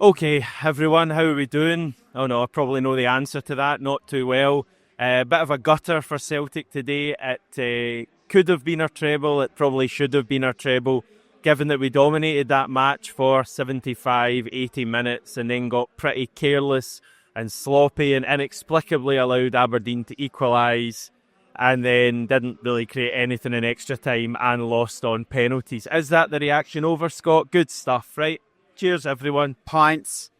Okay, everyone, how are we doing? Oh no, I probably know the answer to that, not too well. Bit of a gutter for Celtic today. It could have been our treble, it probably should have been our treble, given that we dominated that match for 75, 80 minutes and then got pretty careless and sloppy and inexplicably allowed Aberdeen to equalise and then didn't really create anything in extra time and lost on penalties. Is that the reaction over, Scott? Good stuff, right? Cheers, everyone. Pints.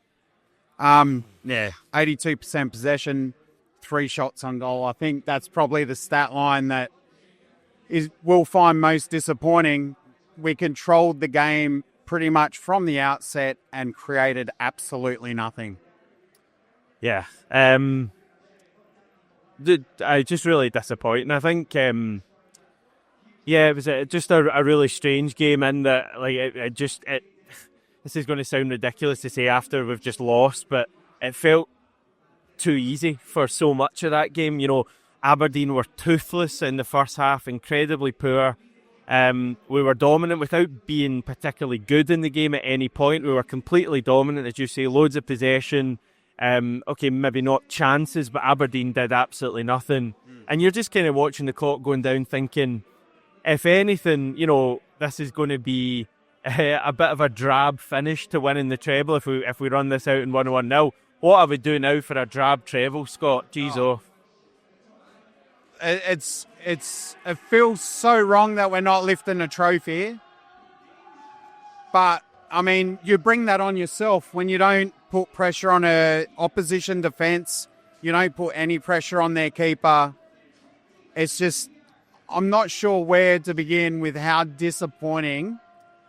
82% possession, 3 shots on goal. I think that's probably the stat line that we'll find most disappointing. We controlled the game pretty much from the outset and created absolutely nothing. Yeah. Just really disappointing. I think, it was just a really strange game in that, this is going to sound ridiculous to say after we've just lost, but it felt too easy for so much of that game. You know, Aberdeen were toothless in the first half, incredibly poor. We were dominant without being particularly good in the game at any point. We were completely dominant, as you say, loads of possession. Maybe not chances, but Aberdeen did absolutely nothing. And you're just kind of watching the clock going down thinking, if anything, you know, this is going to be a bit of a drab finish to winning the treble if we run this out in 1-1-0. What are we doing now for a drab treble, Scott? Jeez, It feels so wrong that we're not lifting a trophy. But, I mean, you bring that on yourself when you don't put pressure on a opposition defence. You don't put any pressure on their keeper. It's just, I'm not sure where to begin with how disappointing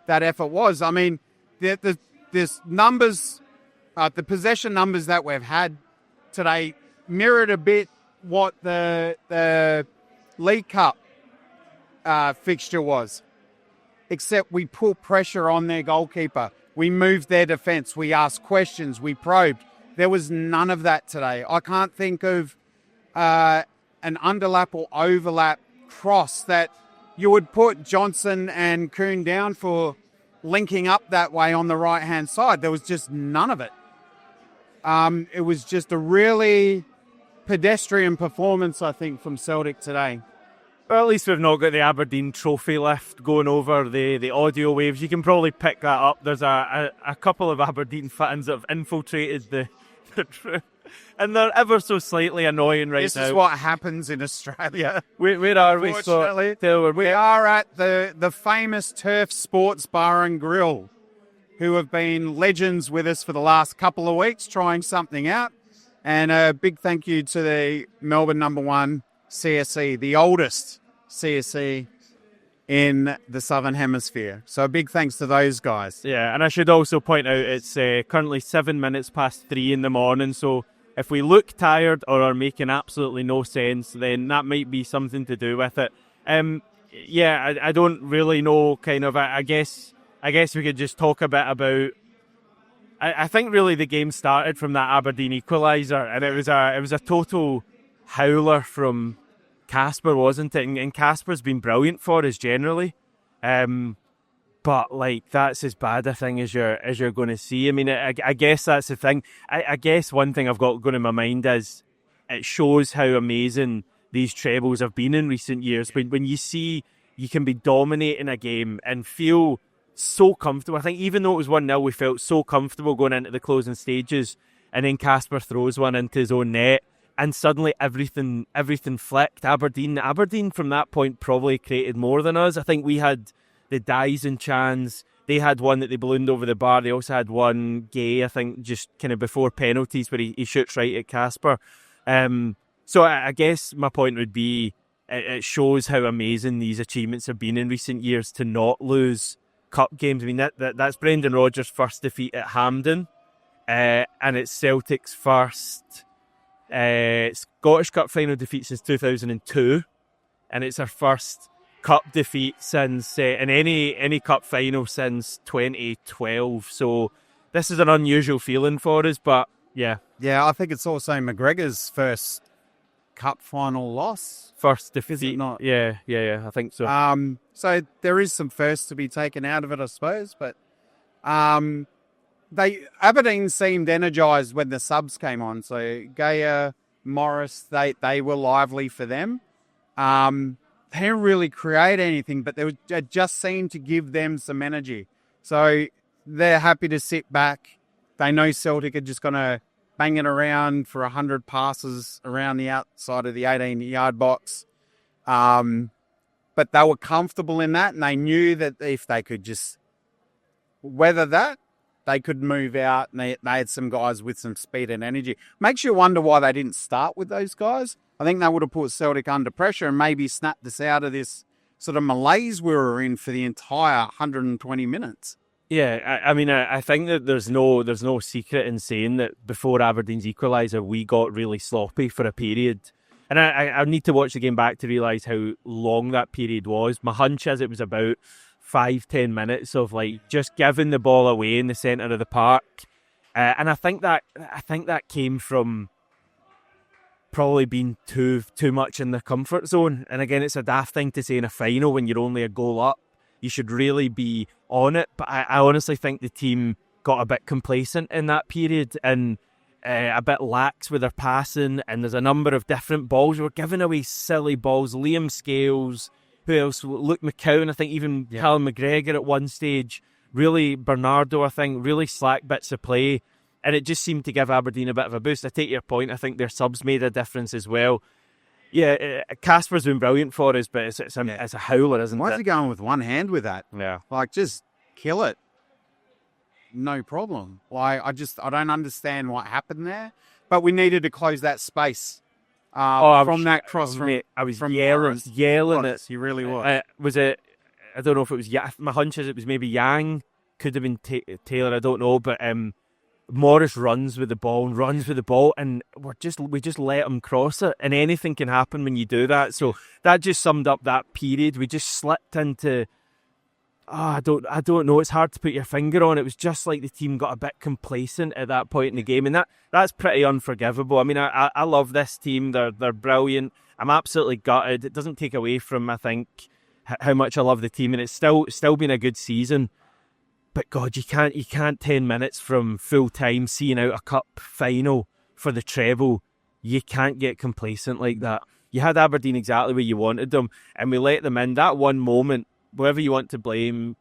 that effort was. I mean, the numbers, the possession numbers that we've had today mirrored a bit what the League Cup fixture was, except we put pressure on their goalkeeper. We moved their defence. We asked questions. We probed. There was none of that today. I can't think of an underlap or overlap cross that you would put Johnson and Kuhn down for linking up that way on the right-hand side. There was just none of it. It was just a really pedestrian performance, I think, from Celtic today. Well, at least we've not got the Aberdeen trophy lift going over the audio waves. You can probably pick that up. There's a couple of Aberdeen fans that have infiltrated the and they're ever so slightly annoying right now. This is what happens in Australia. Where are we, Scott? We are at the famous Turf Sports Bar and Grill, who have been legends with us for the last couple of weeks, trying something out. And a big thank you to the Melbourne #1 CSE, the oldest CSE in the Southern Hemisphere. So a big thanks to those guys. Yeah, and I should also point out it's currently 7 minutes past 3 in the morning, so if we look tired or are making absolutely no sense, then that might be something to do with it. I don't really know, I guess we could just talk a bit about... I think really the game started from that Aberdeen equaliser, and it was a total howler from Casper, wasn't it? And Casper's been brilliant for us generally, but that's as bad a thing as you're going to see. I mean, I guess that's the thing. I guess one thing I've got going in my mind is it shows how amazing these trebles have been in recent years. When you see you can be dominating a game and feel so comfortable. I think even though it was 1-0, we felt so comfortable going into the closing stages, and then Casper throws one into his own net. And suddenly everything flipped. Aberdeen from that point probably created more than us. I think we had the Dyson chance. They had one that they ballooned over the bar. They also had one Gay, I think, just kind of before penalties where he shoots right at Casper. So I guess my point would be it shows how amazing these achievements have been in recent years to not lose cup games. I mean, that's Brendan Rodgers' first defeat at Hampden, and it's Celtic's first Scottish Cup final defeat since 2002, and it's our first cup defeat since in any cup final since 2012. So this is an unusual feeling for us, but yeah, I think it's also McGregor's first cup final loss, first defeat. Is it not? Yeah, I think so. So there is some firsts to be taken out of it, I suppose, but Aberdeen seemed energised when the subs came on. So Gaia, Morris, they were lively for them. They didn't really create anything, but it just seemed to give them some energy. So they're happy to sit back. They know Celtic are just going to bang it around for 100 passes around the outside of the 18-yard box. But they were comfortable in that, and they knew that if they could just weather that, they could move out, and they had some guys with some speed and energy. Makes you wonder why they didn't start with those guys. I think they would have put Celtic under pressure and maybe snapped us out of this sort of malaise we were in for the entire 120 minutes. Yeah, I think that there's no secret in saying that before Aberdeen's equaliser, we got really sloppy for a period. And I need to watch the game back to realise how long that period was. My hunch is it was about 5-10 minutes of like just giving the ball away in the centre of the park, and I think that came from probably being too much in the comfort zone. And again, it's a daft thing to say in a final when you're only a goal up. You should really be on it, but I honestly think the team got a bit complacent in that period and a bit lax with their passing. And there's a number of different balls. We were giving away silly balls. Liam Scales. Who else? Luke McCowan, I think even Callum McGregor at one stage. Really, Bernardo, I think, really slack bits of play. And it just seemed to give Aberdeen a bit of a boost. I take your point. I think their subs made a difference as well. Yeah, Casper's been brilliant for us, but it's a howler, isn't it? Why is he going with one hand with that? Yeah. Like, just kill it. No problem. Like, I don't understand what happened there. But we needed to close that space. From that cross, I was yelling it. He really was. Was it? I don't know if it was. My hunch is it was maybe Yang. Could have been Taylor. I don't know. But Morris runs with the ball, and we just let him cross it, and anything can happen when you do that. So that just summed up that period. We just slipped into. I don't know. It's hard to put your finger on. It was just like the team got a bit complacent at that point in the game, and that's pretty unforgivable. I mean, I love this team. They're brilliant. I'm absolutely gutted. It doesn't take away from, I think, how much I love the team, and it's still been a good season. But God, you can't 10 minutes from full time seeing out a cup final for the treble. You can't get complacent like that. You had Aberdeen exactly where you wanted them, and we let them in. That one moment. Whoever you want to blame,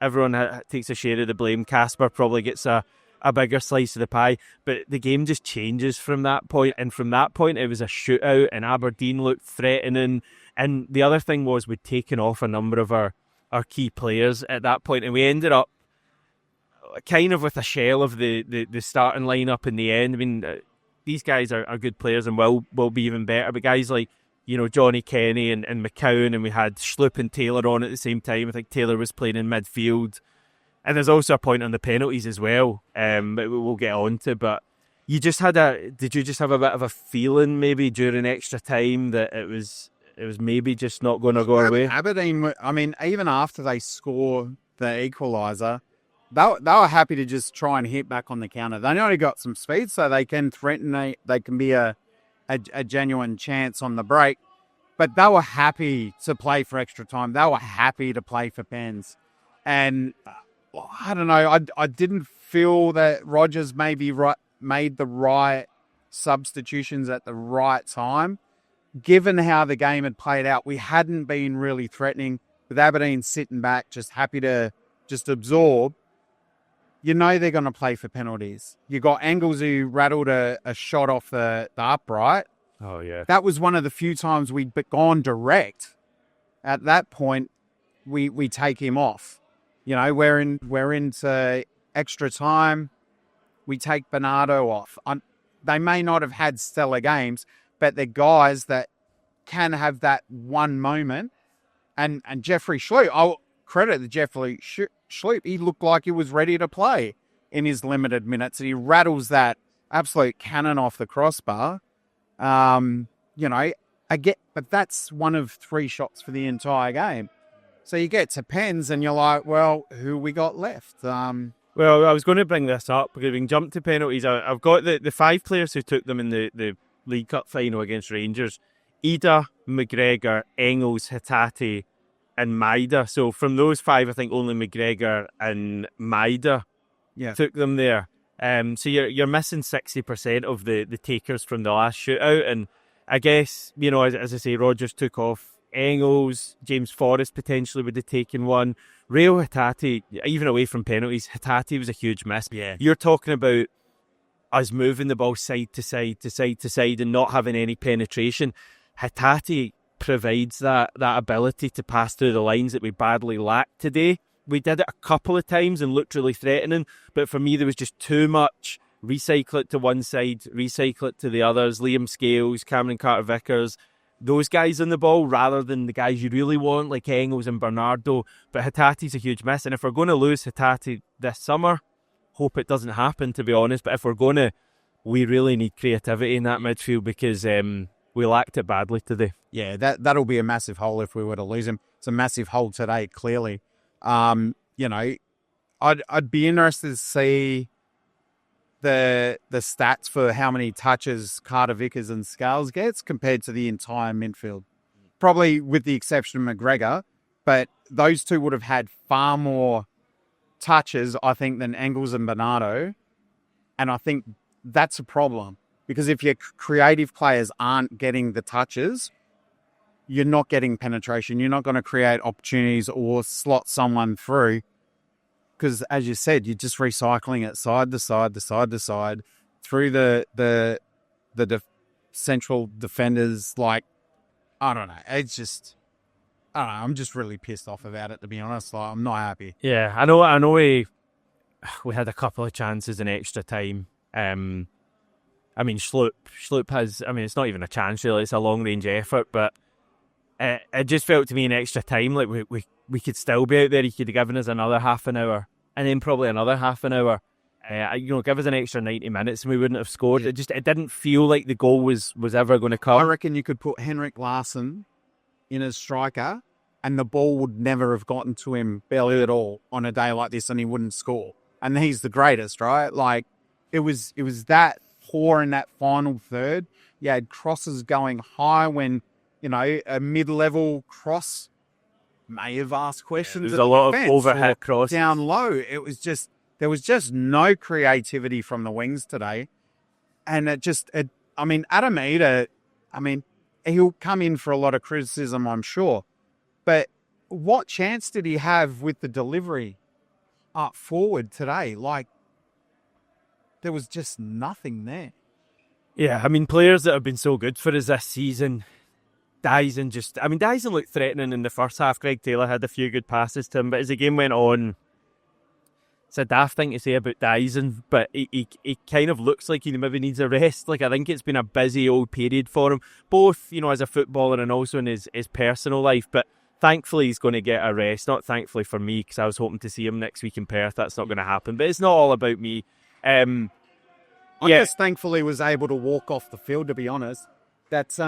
everyone takes a share of the blame. Casper probably gets a bigger slice of the pie, but the game just changes from that point. And from that point, it was a shootout, and Aberdeen looked threatening. And the other thing was we'd taken off a number of our key players at that point, and we ended up kind of with a shell of the starting lineup in the end. I mean, these guys are good players and will be even better, but guys like Johnny Kenny and McCowan, and we had Schlupp and Taylor on at the same time. I think Taylor was playing in midfield. And there's also a point on the penalties as well, that we'll get on to. But did you just have a bit of a feeling maybe during extra time that it was maybe just not going to go away? Aberdeen, I mean, even after they score the equaliser, they were happy to just try and hit back on the counter. They only got some speed, so they can threaten, they can be a genuine chance on the break, but they were happy to play for extra time. They were happy to play for pens. And I don't know, I didn't feel that Rodgers maybe made the right substitutions at the right time. Given how the game had played out, we hadn't been really threatening, with Aberdeen sitting back, just happy to just absorb. They're going to play for penalties. You got Engels who rattled a shot off the upright. Oh, yeah. That was one of the few times we'd gone direct. At that point, we take him off. We're into extra time. We take Bernardo off. They may not have had stellar games, but they're guys that can have that one moment. And Jeffrey Schlupp, I'll credit the Jeffrey Schlupp. He looked like he was ready to play in his limited minutes, and he rattles that absolute cannon off the crossbar. I get, but that's one of 3 shots for the entire game. So you get to pens, and you're like, well, who we got left? Well, I was going to bring this up because we can jump to penalties. I've got the 5 players who took them in the League Cup final against Rangers: Ida, McGregor, Engels, Hatate, and Maida. So from those 5, I think only McGregor and Maida took them there. So you're missing 60% of the takers from the last shootout, and I guess, as I say, Rodgers took off. Engels, James Forrest potentially would have taken one. Rail Hatate, even away from penalties, Hatate was a huge miss. Yeah. You're talking about us moving the ball side to side to side to side and not having any penetration. Hatate provides that ability to pass through the lines that we badly lacked today. We did it a couple of times and looked really threatening, but for me there was just too much recycle it to one side, recycle it to the others. Liam Scales, Cameron Carter-Vickers, those guys on the ball rather than the guys you really want like Engels and Bernardo. But Hatate's a huge miss, and if we're going to lose Hatate this summer, hope it doesn't happen, to be honest. But if we're going to, we really need creativity in that midfield because we lacked it badly today. Yeah, that'll be a massive hole if we were to lose him. It's a massive hole today, clearly. I'd be interested to see the stats for how many touches Carter Vickers and Scales gets compared to the entire midfield. Probably with the exception of McGregor, but those two would have had far more touches, I think, than Engels and Bernardo. And I think that's a problem because if your creative players aren't getting the touches, you're not getting penetration. You're not going to create opportunities or slot someone through. Because, as you said, you're just recycling it side to side through the central defenders. Like, I don't know. It's just, I don't know. I'm just really pissed off about it, to be honest. Like, I'm not happy. Yeah, I know. We had a couple of chances in extra time. Schlupp has. It's not even a chance really. It's a long range effort, but it just felt to me in extra time like we could still be out there. He could have given us another half an hour and then probably another half an hour. Give us an extra 90 minutes and we wouldn't have scored. Yeah. It didn't feel like the goal was ever going to come. I reckon you could put Henrik Larsson in as striker and the ball would never have gotten to him barely at all on a day like this and he wouldn't score. And he's the greatest, right? Like, it was that poor in that final third. You had crosses going high when, a mid-level cross may have asked questions. There's a lot of overhead crosses. Down low. There was just no creativity from the wings today. And Adam Eder, he'll come in for a lot of criticism, I'm sure. But what chance did he have with the delivery up forward today? Like, there was just nothing there. Yeah, players that have been so good for us this season, Dyson looked threatening in the first half. Greg Taylor had a few good passes to him, but as the game went on, it's a daft thing to say about Dyson, but he kind of looks like he maybe needs a rest. Like, I think it's been a busy old period for him, both, as a footballer and also in his personal life, but thankfully he's going to get a rest. Not thankfully for me, because I was hoping to see him next week in Perth. That's not going to happen, but it's not all about me. I just thankfully was able to walk off the field, to be honest. That's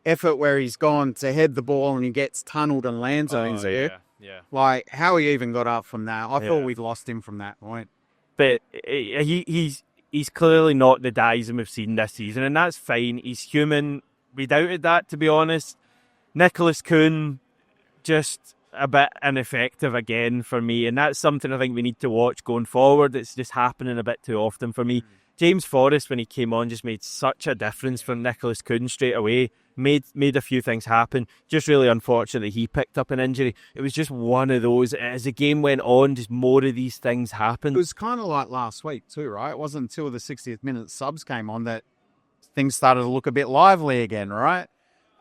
effort where he's gone to head the ball and he gets tunnelled and lands on his ear. Yeah. Like, how he even got up from that. I thought we'd lost him from that point. But he's clearly not the Dyson we've seen this season, and that's fine. He's human. We doubted that, to be honest. Nicholas Kuhn, just a bit ineffective again for me, and that's something I think we need to watch going forward. It's just happening a bit too often for me. James Forrest, when he came on, just made such a difference from Nicholas Kuhn straight away. Made a few things happen. Just really unfortunate that he picked up an injury. It was just one of those. As the game went on, just more of these things happened. It was kind of like last week too, right? It wasn't until the 60th minute subs came on that things started to look a bit lively again, right?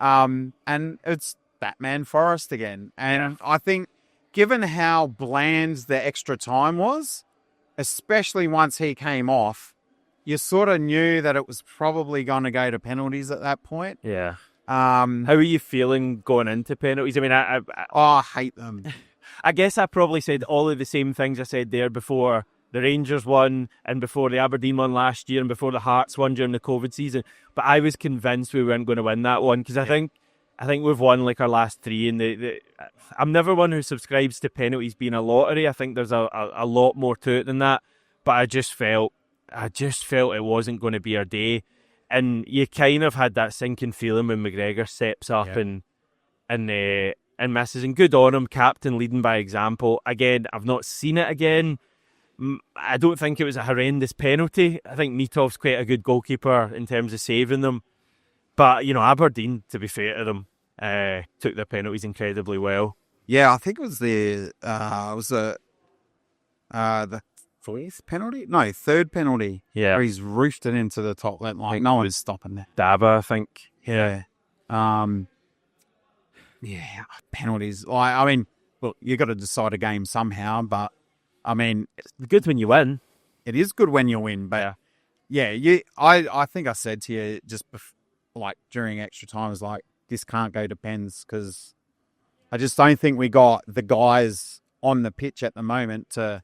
And it's Batman Forrest again. And I think given how bland the extra time was, especially once he came off, you sort of knew that it was probably going to go to penalties at that point. Yeah. How are you feeling going into penalties? I hate them. I guess I probably said all of the same things I said there before the Rangers won and before the Aberdeen won last year and before the Hearts won during the COVID season. But I was convinced we weren't going to win that one because I think we've won like our last three. And I'm never one who subscribes to penalties being a lottery. I think there's a lot more to it than that. But I just felt it wasn't going to be our day. And you kind of had that sinking feeling when McGregor steps up and misses. And good on him, captain leading by example. Again, I've not seen it again. I don't think it was a horrendous penalty. I think Netov's quite a good goalkeeper in terms of saving them. But, Aberdeen, to be fair to them, took their penalties incredibly well. Yeah, I think it was the fourth penalty? No, third penalty. Yeah. Where he's roofed it into the top left line. No one's stopping that. Daba, I think. Yeah. Penalties. Look, you got to decide a game somehow, but it's good when you win. It is good when you win, but I think I said to you just during extra time, I was like, this can't go to pens because I just don't think we got the guys on the pitch at the moment to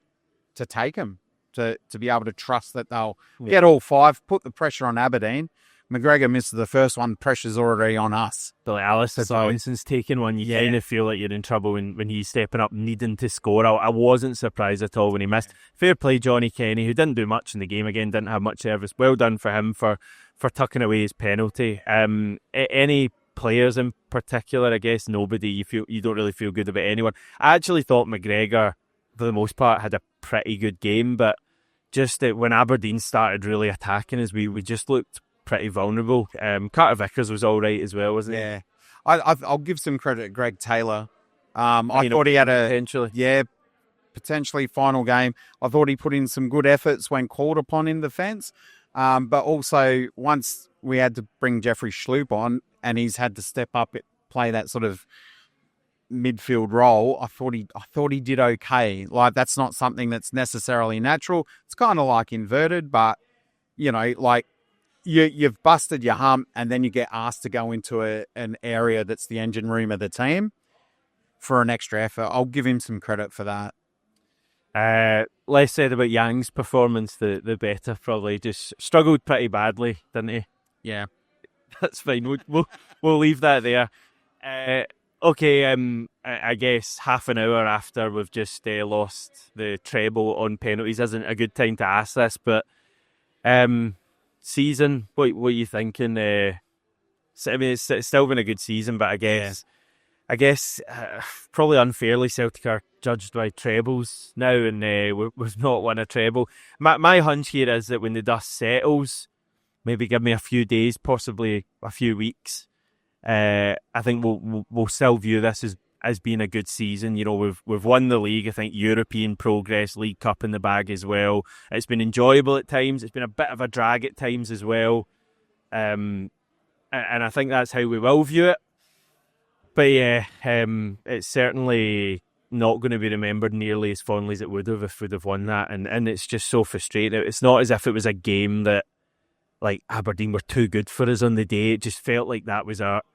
take them, to be able to trust that they'll get all five, put the pressure on Aberdeen. McGregor misses the first one, pressure's already on us. But Alistair Robinson's taking one, you kind of feel like you're in trouble when he's stepping up needing to score. I wasn't surprised at all when he missed. Fair play Johnny Kenny, who didn't do much in the game again, didn't have much service. Well done for him for tucking away his penalty. Any players in particular? I guess nobody. You don't really feel good about anyone. I actually thought McGregor, for the most part, had a pretty good game, but just when Aberdeen started really attacking us, we just looked pretty vulnerable. Carter Vickers was all right as well, wasn't he? Yeah. I'll give some credit to Greg Taylor. I thought he had potentially final game. I thought he put in some good efforts when called upon in defence. But also once we had to bring Jeffrey Schloop on and he's had to step up, play that sort of midfield role, I thought he did okay. Like, that's not something that's necessarily natural. It's kind of like inverted, but you've busted your hump and then you get asked to go into an area that's the engine room of the team for an extra effort. I'll give him some credit for that. Less said about Yang's performance, the better. Probably just struggled pretty badly, didn't he? Yeah, that's fine. We'll leave that there. Okay. I guess half an hour after we've just lost the treble on penalties isn't a good time to ask this, but season, what are you thinking? It's still been a good season, but I guess probably unfairly Celtic are judged by trebles now, and we've not won a treble. My hunch here is that when the dust settles, maybe give me a few days, possibly a few weeks, I think we'll still view this as being a good season. We've won the league. I think European progress, League Cup in the bag as well. It's been enjoyable at times. It's been a bit of a drag at times as well. And I think that's how we will view it. But it's certainly not going to be remembered nearly as fondly as it would have if we'd have won that. And it's just so frustrating. It's not as if it was a game that Aberdeen were too good for us on the day. It just felt like that was our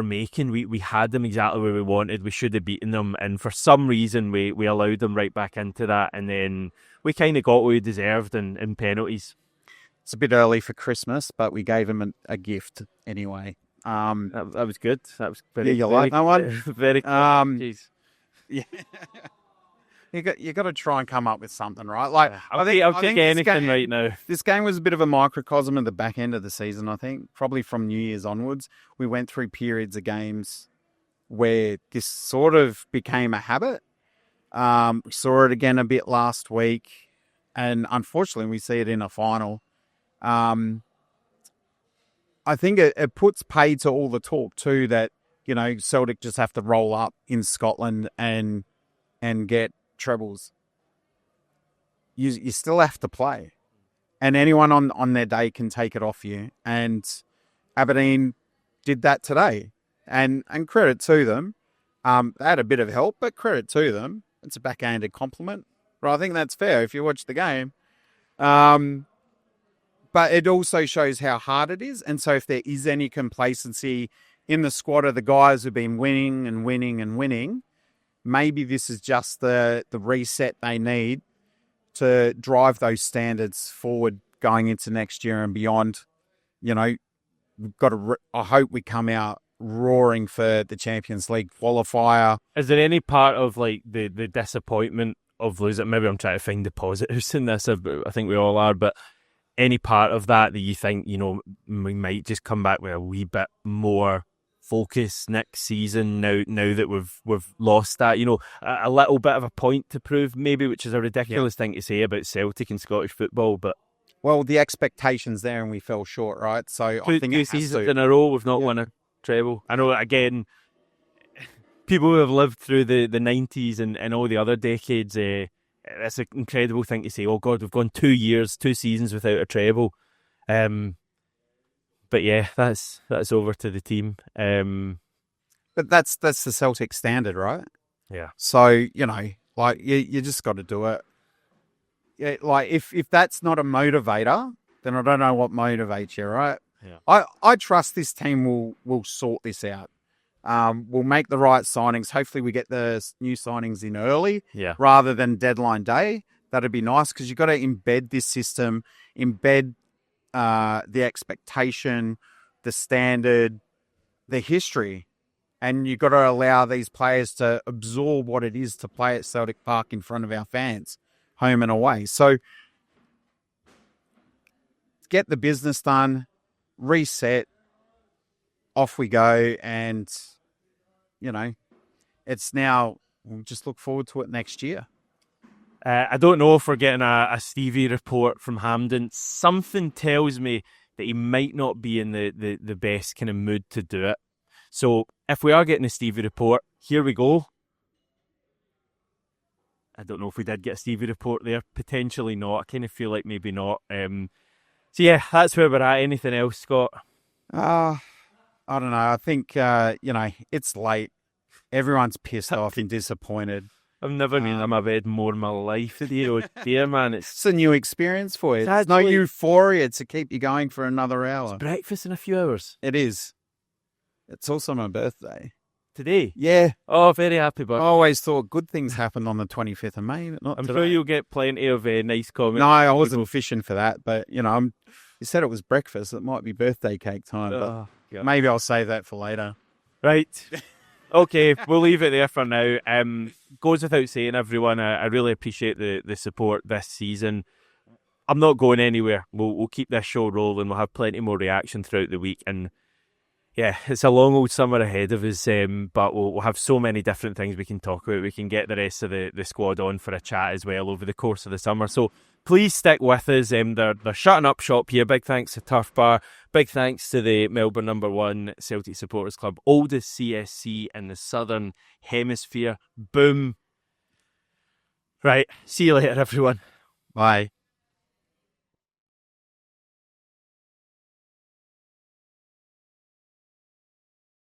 making. We had them exactly where we wanted. We should have beaten them, and for some reason we allowed them right back into that, and then we kind of got what we deserved in penalties. It's a bit early for Christmas, but we gave him a gift anyway. That was good. That was very. You like that one? Very. Jeez. Yeah. You got to try and come up with something, right? Like, I'll take anything right now. This game was a bit of a microcosm of the back end of the season, I think. Probably from New Year's onwards, we went through periods of games where this sort of became a habit. We saw it again a bit last week, and unfortunately, we see it in a final. I think it puts pay to all the talk too that Celtic just have to roll up in Scotland and get trebles. You still have to play, and anyone on their day can take it off you, and Aberdeen did that today, and credit to them. They had a bit of help, but credit to them. It's a backhanded compliment, but I think that's fair if you watch the game. But it also shows how hard it is, and so if there is any complacency in the squad of the guys who've been winning and winning and winning, maybe this is just the reset they need to drive those standards forward going into next year and beyond. We've got to. I hope we come out roaring for the Champions League qualifier. Is there any part of the disappointment of losing? Maybe I'm trying to find the positives in this. I think we all are, but any part of that you think we might just come back with a wee bit more focus next season now that we've lost that, a little bit of a point to prove maybe, which is a ridiculous thing to say about Celtic and Scottish football, but well, the expectations there and we fell short, right? So I think two seasons in a row we've not won a treble. I know, again, people who have lived through the 90s and all the other decades, it's an incredible thing to say, oh God, we've gone 2 years, 2 seasons without a treble. But yeah, that's over to the team. But that's the Celtic standard, right? Yeah. So, you just got to do it. Yeah, like if that's not a motivator, then I don't know what motivates you, right? Yeah. I trust this team will sort this out. We'll make the right signings. Hopefully we get the new signings in early rather than deadline day. That'd be nice because you've got to embed this system, embed the expectation, the standard, the history. And you've got to allow these players to absorb what it is to play at Celtic Park in front of our fans, home and away. So get the business done, reset, off we go. And, it's now, we'll just look forward to it next year. I don't know if we're getting a Stevie report from Hampden. Something tells me that he might not be in the best kind of mood to do it. So if we are getting a Stevie report, here we go. I don't know if we did get a Stevie report there. Potentially not. I kind of feel like maybe not. So yeah, that's where we're at. Anything else, Scott? I don't know. I think, it's late. Everyone's pissed off and disappointed. I've never been in my bed more in my life. Dear man, it's a new experience for you. It's no euphoria to keep you going for another hour. It's breakfast in a few hours. It is. It's also my birthday. Today? Yeah. Oh, very happy birthday. I always thought good things happened on the 25th of May, but not I'm today. sure you'll get plenty of nice comments. No, I wasn't fishing for that, but, you said it was breakfast. It might be birthday cake time, but maybe I'll save that for later. Right. Okay, we'll leave it there for now. Goes without saying, everyone, I really appreciate the support this season. I'm not going anywhere. We'll keep this show rolling. We'll have plenty more reaction throughout the week. And yeah, it's a long old summer ahead of us, but we'll have so many different things we can talk about. We can get the rest of the squad on for a chat as well over the course of the summer. So please stick with us. They're shutting up shop here. Big thanks to Turf Bar. Big thanks to the Melbourne #1 Celtic Supporters Club, oldest CSC in the Southern Hemisphere. Boom. Right. See you later, everyone. Bye.